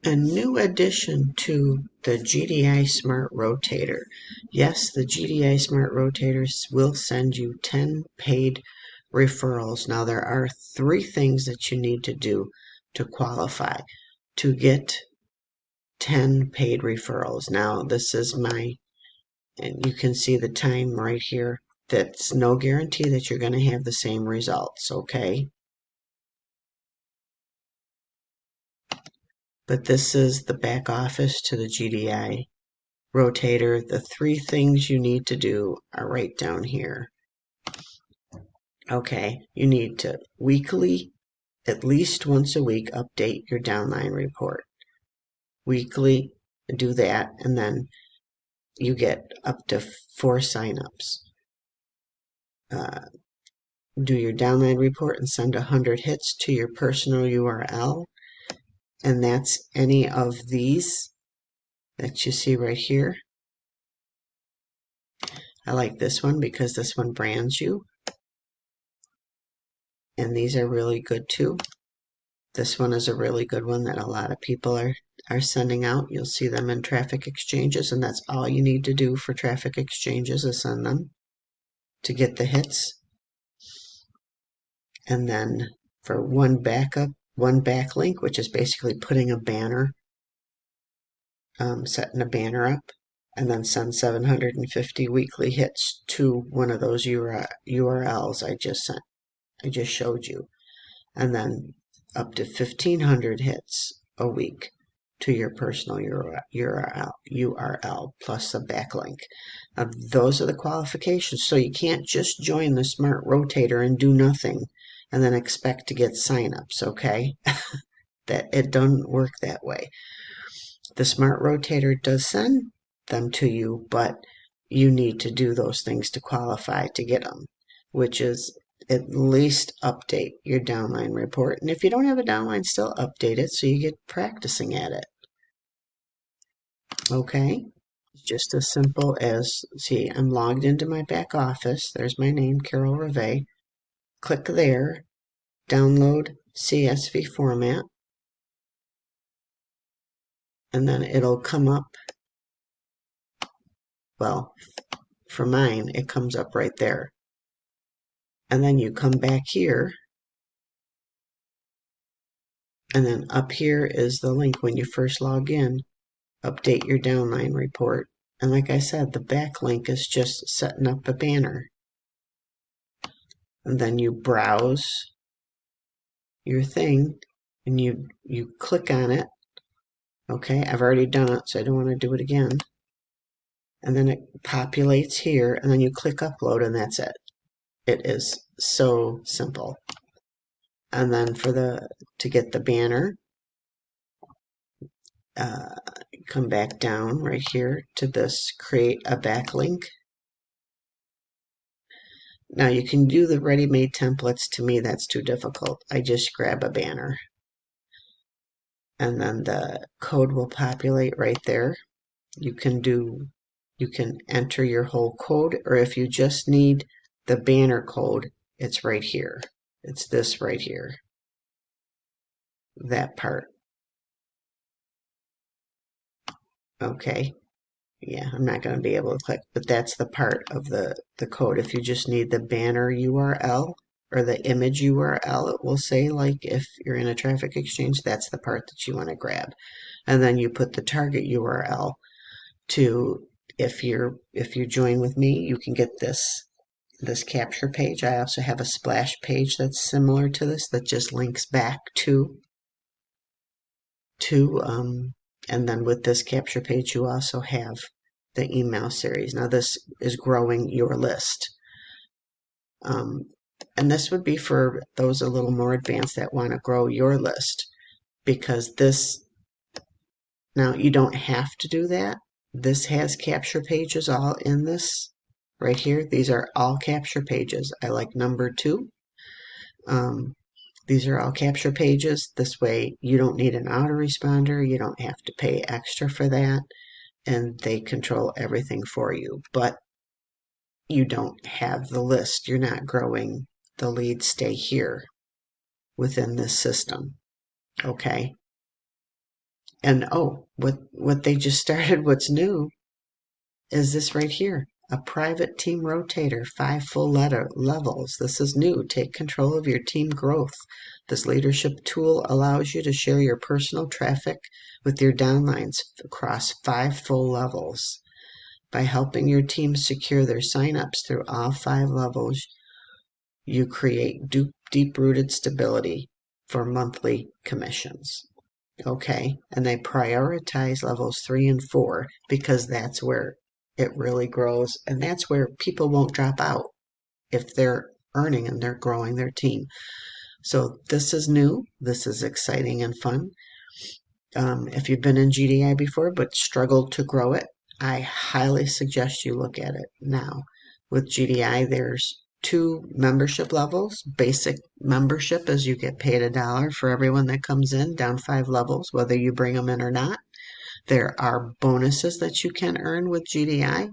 A new addition to the GDI Smart Rotator. Yes, the GDI Smart Rotators will send you 10 paid referrals. Now, there are 3 things that you need to do to qualify to get 10 paid referrals. Now, this is and you can see the time right here. That's no guarantee that you're going to have the same results, okay? But this is the back office to the GDI Rotator. The 3 things you need to do are right down here. Okay, you need to weekly, at least once a week, update your downline report. Weekly, do that, and then you get up to 4 signups. Do your downline report and send 100 hits to your personal URL, and that's any of these that you see right here. I like this one because this one brands you. And these are really good too. This one is a really good one that a lot of people are sending out. You'll see them in traffic exchanges, and that's all you need to do for traffic exchanges is send them to get the hits. And then for one backlink, which is basically putting a banner, setting a banner up, and then send 750 weekly hits to one of those URLs I just showed you. And then up to 1,500 hits a week to your personal URL plus a backlink. Those are the qualifications. So you can't just join the Smart Rotator and do nothing and then expect to get signups, okay? That it doesn't work that way. The Smart Rotator does send them to you, but you need to do those things to qualify to get them, which is at least update your downline report. And if you don't have a downline, still update it so you get practicing at it. Okay? Just as simple as, see, I'm logged into my back office. There's my name, Carol Rivet. Click there, download CSV format, and then it'll come up. Well, for mine, it comes up right there. And then you come back here, and then up here is the link when you first log in. Update your downline report. And like I said, the backlink is just setting up a banner. And then you browse your thing and you click on it. Okay, I've already done it, so I don't want to do it again. And then it populates here, and then you click upload, and that's it. It is so simple. And then to get the banner, come back down right here to this create a backlink. Now you can do the ready-made templates. To me, that's too difficult. I just grab a banner. And then the code will populate right there. You can enter your whole code, or if you just need the banner code, it's right here. It's this right here. That part. Okay. Yeah, I'm not going to be able to click, but that's the part of the code. If you just need the banner URL or the image URL, it will say, like, if you're in a traffic exchange, that's the part that you want to grab. And then you put the target URL to, if you join with me, you can get this capture page. I also have a splash page that's similar to this that just links back to and then with this capture page, you also have the email series. Now this is growing your list. And this would be for those a little more advanced that want to grow your list, because now you don't have to do that. This has capture pages all in this right here. These are all capture pages. I like number 2. These are all capture pages. This way you don't need an autoresponder. You don't have to pay extra for that. And they control everything for you. But you don't have the list. You're not growing. The leads stay here within this system. Okay? And oh, what they just started, what's new is this right here. A private team rotator, 5 full levels. This is new. Take control of your team growth. This leadership tool allows you to share your personal traffic with your downlines across 5 full levels. By helping your team secure their signups through all 5 levels, you create deep-rooted stability for monthly commissions. Okay, and they prioritize levels 3 and 4 because that's where it really grows, and that's where people won't drop out if they're earning and they're growing their team. So this is new, this is exciting and fun. If you've been in GDI before but struggled to grow it, I highly suggest you look at it now. With GDI, there's 2 membership levels. Basic membership is you get paid $1 for everyone that comes in, down 5 levels, whether you bring them in or not. There are bonuses that you can earn with GDI.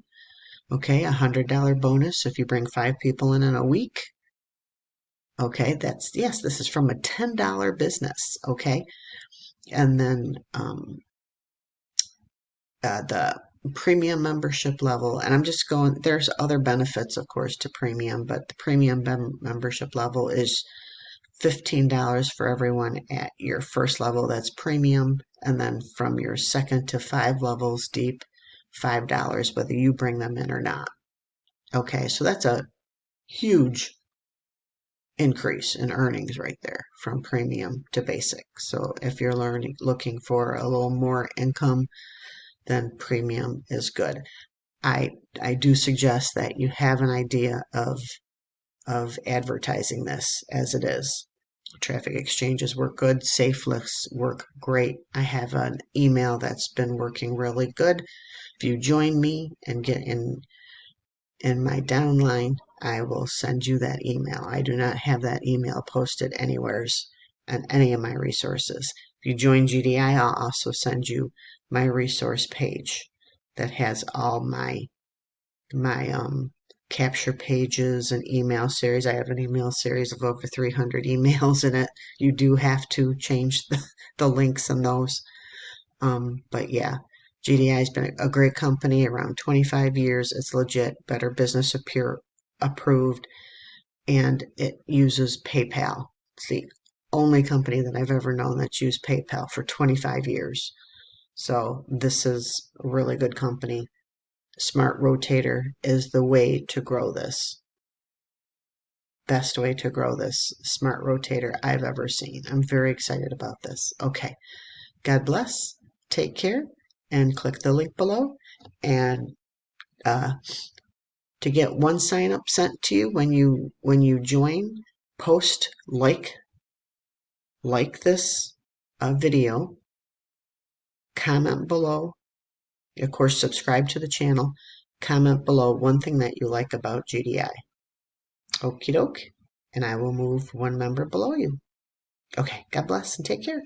Okay, $100 bonus if you bring 5 people in a week. Okay, yes, this is from a $10 business. Okay, and then the premium membership level, and I'm just going, there's other benefits, of course, to premium, but the premium membership level is $15 for everyone at your first level. That's premium. And then from your second to 5 levels deep, $5, whether you bring them in or not. Okay, so that's a huge increase in earnings right there from premium to basic. So if you're looking for a little more income, then premium is good. I do suggest that you have an idea of advertising this as it is. Traffic exchanges work good. Safe lists work great. I have an email that's been working really good. If you join me and get in my downline, I will send you that email. I do not have that email posted anywheres on any of my resources. If you join GDI, I'll also send you my resource page that has all my capture pages and email series. I have an email series of over 300 emails in it. You do have to change the links in those. But yeah, GDI has been a great company, around 25 years. It's legit, Better Business approved, and it uses PayPal. It's the only company that I've ever known that's used PayPal for 25 years. So this is a really good company. Smart Rotator is the way to grow this. Best way to grow this Smart Rotator I've ever seen. I'm very excited about this. Okay. God bless. Take care. And click the link below. And to get one sign up sent to you when you join, post like this video, comment below. Of course, subscribe to the channel. Comment below one thing that you like about GDI. Okie doke. And I will move one member below you. Okay, God bless and take care.